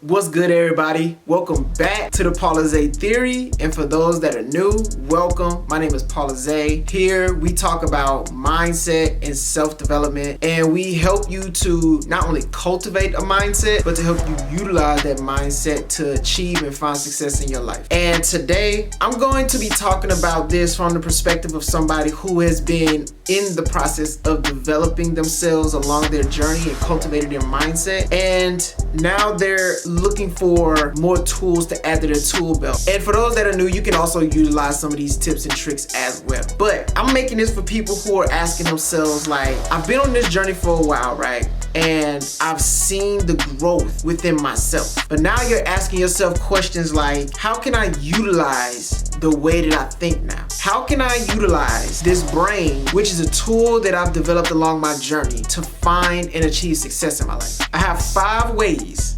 What's good, everybody? Welcome back to the Paula Zay Theory. And for those that are new, welcome. My name is Paula Zay. Here we talk about mindset and self-development, and we help you to not only cultivate a mindset, but to help you utilize that mindset to achieve and find success in your life. And today, I'm going to be talking about this from the perspective of somebody who has been in the process of developing themselves along their journey and cultivating their mindset. And now they're looking for more tools to add to their tool belt. And for those that are new, you can also utilize some of these tips and tricks as well. But I'm making this for people who are asking themselves, like, I've been on this journey for a while, right? And I've seen the growth within myself. But now you're asking yourself questions like, how can I utilize the way that I think now? How can I utilize this brain, which is a tool that I've developed along my journey, to find and achieve success in my life? I have five ways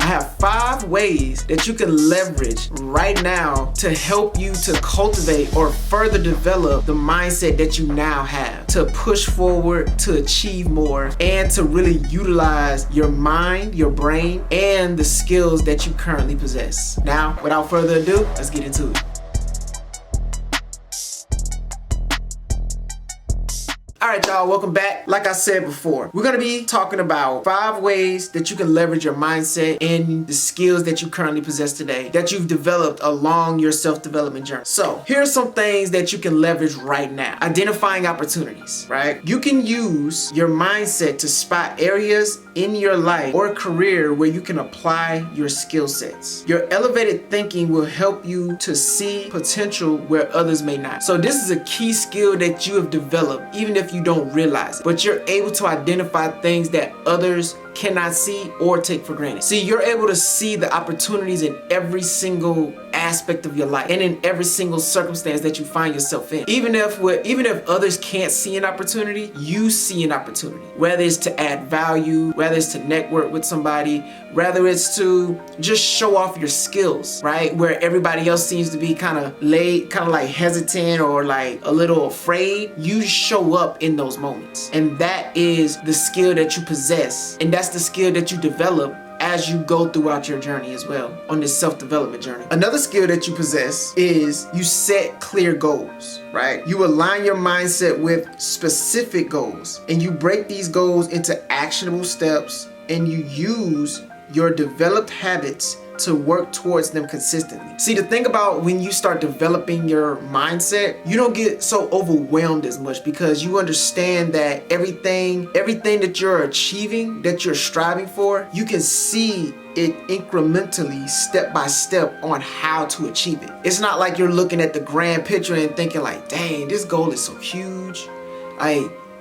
that you can leverage right now to help you to cultivate or further develop the mindset that you now have, to push forward, to achieve more, and to really utilize your mind, your brain, and the skills that you currently possess. Now, without further ado, let's get into it. All right, y'all, welcome back. Like I said before, we're gonna be talking about 5 ways that you can leverage your mindset and the skills that you currently possess today that you've developed along your self-development journey. So here's some things that you can leverage right now. Identifying opportunities, right? You can use your mindset to spot areas in your life or career where you can apply your skill sets. Your elevated thinking will help you to see potential where others may not. So this is a key skill that you have developed, even if you don't realize it, but you're able to identify things that others cannot see or take for granted. See, you're able to see the opportunities in every single aspect of your life and in every single circumstance that you find yourself in. Even if others can't see an opportunity, you see an opportunity. Whether it's to add value, whether it's to network with somebody, whether it's to just show off your skills, right? Where everybody else seems to be kind of like hesitant or like a little afraid, you show up in those moments. And that is the skill that you possess. And that's the skill that you develop as you go throughout your journey as well on this self-development journey. Another skill that you possess is you set clear goals, right? You align your mindset with specific goals and you break these goals into actionable steps and you use your developed habits to work towards them consistently. See, the thing about when you start developing your mindset, you don't get so overwhelmed as much because you understand that everything that you're achieving, that you're striving for, you can see it incrementally, step by step, on how to achieve it. It's not like you're looking at the grand picture and thinking like, dang, this goal is so huge.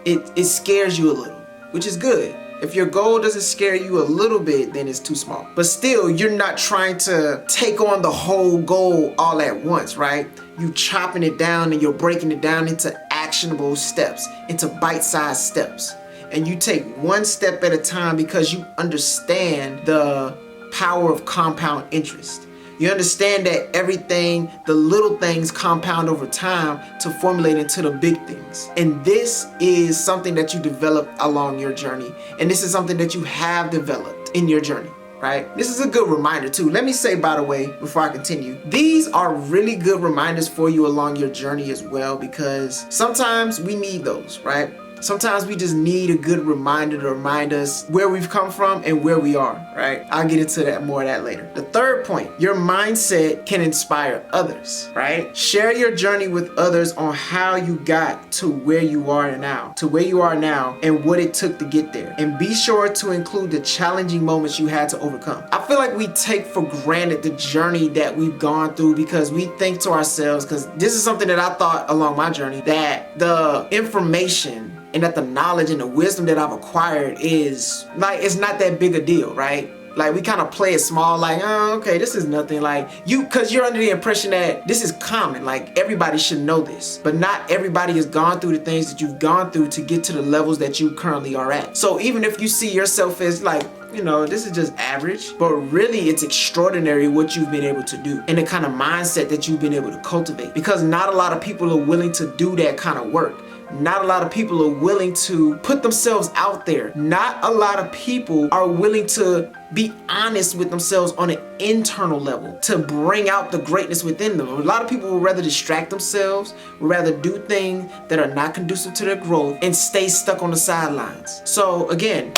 It scares you a little, which is good. If your goal doesn't scare you a little bit, then it's too small. But still, you're not trying to take on the whole goal all at once, right? You chopping it down and you're breaking it down into actionable steps, into bite-sized steps. And you take one step at a time because you understand the power of compound interest. You understand that everything, the little things compound over time to formulate into the big things. And this is something that you develop along your journey. And this is something that you have developed in your journey, right? This is a good reminder too. Let me say, by the way, before I continue, these are really good reminders for you along your journey as well, because sometimes we need those, right? Sometimes we just need a good reminder to remind us where we've come from and where we are, right? I'll get into that more of that later. The third point, your mindset can inspire others, right? Share your journey with others on how you got to where you are now, and what it took to get there. And be sure to include the challenging moments you had to overcome. I feel like we take for granted the journey that we've gone through because we think to ourselves, because this is something that I thought along my journey, that the information and that the knowledge and the wisdom that I've acquired is like, it's not that big a deal, right? Like, we kind of play it small, like, oh, okay, this is nothing. Like, because you're under the impression that this is common, like everybody should know this. But not everybody has gone through the things that you've gone through to get to the levels that you currently are at. So even if you see yourself as like, you know, this is just average, but really it's extraordinary what you've been able to do and the kind of mindset that you've been able to cultivate, because not a lot of people are willing to do that kind of work. Not a lot of people are willing to put themselves out there. Not a lot of people are willing to be honest with themselves on an internal level to bring out the greatness within them. A lot of people would rather distract themselves, would rather do things that are not conducive to their growth and stay stuck on the sidelines. So again,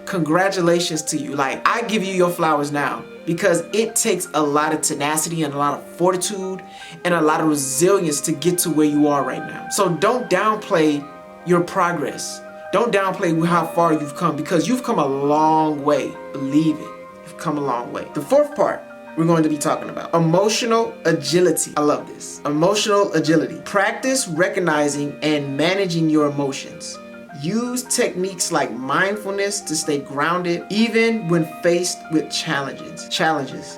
congratulations to you. Like, I give you your flowers now, because it takes a lot of tenacity and a lot of fortitude and a lot of resilience to get to where you are right now. So don't downplay your progress. Don't downplay how far you've come, because you've come a long way. Believe it. You've come a long way. The fourth part we're going to be talking about: emotional agility. I love this. Emotional agility. Practice recognizing and managing your emotions. Use techniques like mindfulness to stay grounded even when faced with challenges.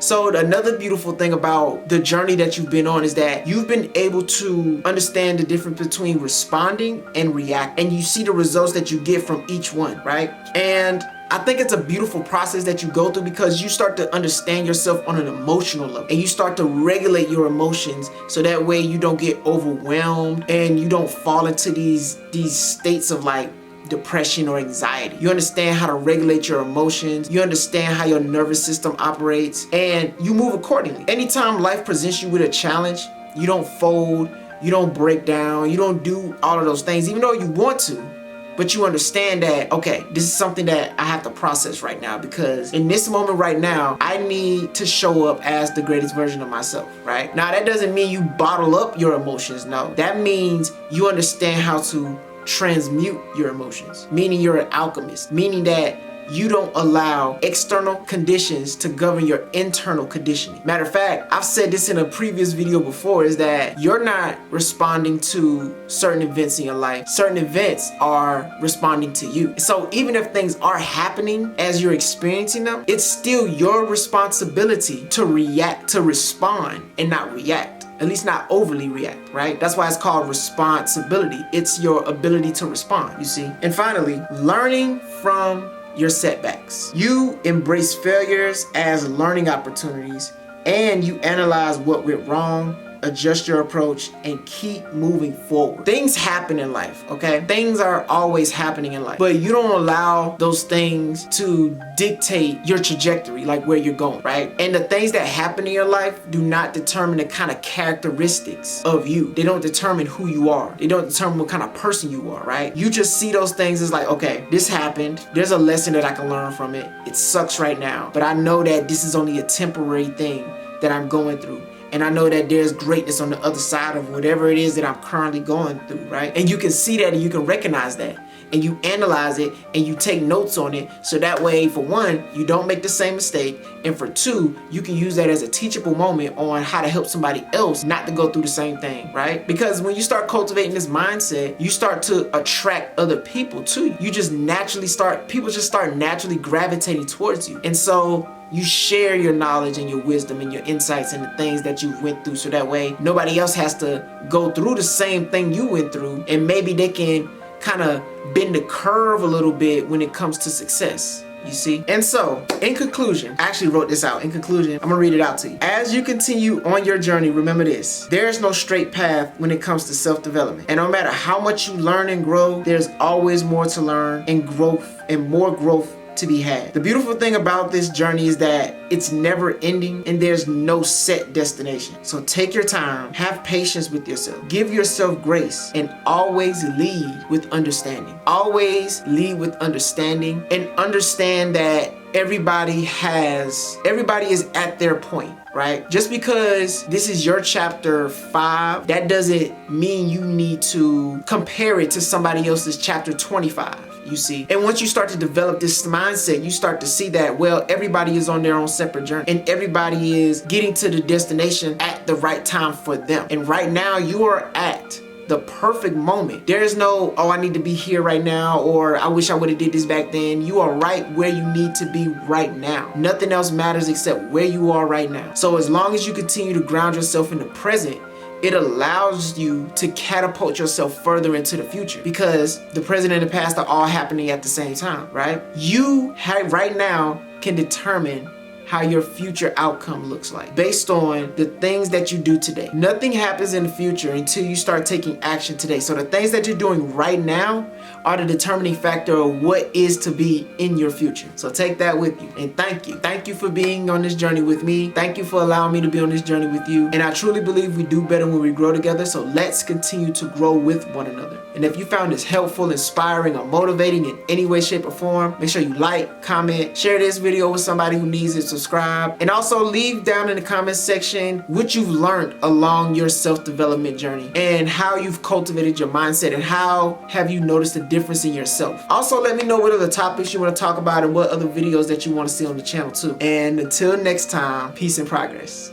So another beautiful thing about the journey that you've been on is that you've been able to understand the difference between responding and react, and you see the results that you get from each one, right? And I think it's a beautiful process that you go through, because you start to understand yourself on an emotional level, and you start to regulate your emotions so that way you don't get overwhelmed and you don't fall into these states of like depression or anxiety. You understand how to regulate your emotions. You understand how your nervous system operates, and you move accordingly. Anytime life presents you with a challenge, you don't fold, you don't break down, you don't do all of those things, even though you want to. But you understand that, okay, this is something that I have to process right now, because in this moment right now, I need to show up as the greatest version of myself, right? Now, that doesn't mean you bottle up your emotions, no. That means you understand how to transmute your emotions, meaning you're an alchemist, meaning that you don't allow external conditions to govern your internal conditioning. Matter of fact, I've said this in a previous video before, is that you're not responding to certain events in your life. Certain events are responding to you. So even if things are happening as you're experiencing them, it's still your responsibility to react, to respond, and not react. At least not overly react, right? That's why it's called responsibility. It's your ability to respond, you see? And finally, learning from your setbacks. You embrace failures as learning opportunities, and you analyze what went wrong, adjust your approach, and keep moving forward. Things happen in life, okay? Things are always happening in life, but you don't allow those things to dictate your trajectory, like where you're going, right? And the things that happen in your life do not determine the kind of characteristics of you. They don't determine who you are. They don't determine what kind of person you are, right? You just see those things as like, okay, this happened. There's a lesson that I can learn from it. It sucks right now, but I know that this is only a temporary thing that I'm going through. And I know that there's greatness on the other side of whatever it is that I'm currently going through, right? And you can see that, and you can recognize that, and you analyze it, and you take notes on it. So that way, for one, you don't make the same mistake. And for two, you can use that as a teachable moment on how to help somebody else not to go through the same thing, right? Because when you start cultivating this mindset, you start to attract other people to you. You just naturally people just start naturally gravitating towards you. And so you share your knowledge and your wisdom and your insights and the things that you went through, so that way nobody else has to go through the same thing you went through, and maybe they can kind of bend the curve a little bit when it comes to success. You see? And so, in conclusion, I actually wrote this out. In conclusion, I'm gonna read it out to you. As you continue on your journey, remember this: there is no straight path when it comes to self-development. And no matter how much you learn and grow, there's always more to learn and growth, and more growth to be had. The beautiful thing about this journey is that it's never ending, and there's no set destination. So take your time, have patience with yourself, give yourself grace, and always lead with understanding. Always lead with understanding, and understand that everybody is at their point, right? Just because this is your chapter 5, that doesn't mean you need to compare it to somebody else's chapter 25. You see, and once you start to develop this mindset, you start to see that, well, everybody is on their own separate journey, and everybody is getting to the destination at the right time for them. And right now, you are at the perfect moment. There is no, oh, I need to be here right now, or I wish I would have did this back then. You are right where you need to be right now. Nothing else matters except where you are right now. So as long as you continue to ground yourself in the present, it allows you to catapult yourself further into the future, because the present and the past are all happening at the same time, right? You right now can determine how your future outcome looks like based on the things that you do today. Nothing happens in the future until you start taking action today. So the things that you're doing right now are the determining factor of what is to be in your future. So take that with you, and thank you. Thank you for being on this journey with me. Thank you for allowing me to be on this journey with you. And I truly believe we do better when we grow together. So let's continue to grow with one another. And if you found this helpful, inspiring, or motivating in any way, shape, or form, make sure you like, comment, share this video with somebody who needs it, subscribe, and also leave down in the comment section what you've learned along your self-development journey and how you've cultivated your mindset and how have you noticed a difference in yourself. Also, let me know what other topics you want to talk about and what other videos that you want to see on the channel too. And until next time, peace and progress.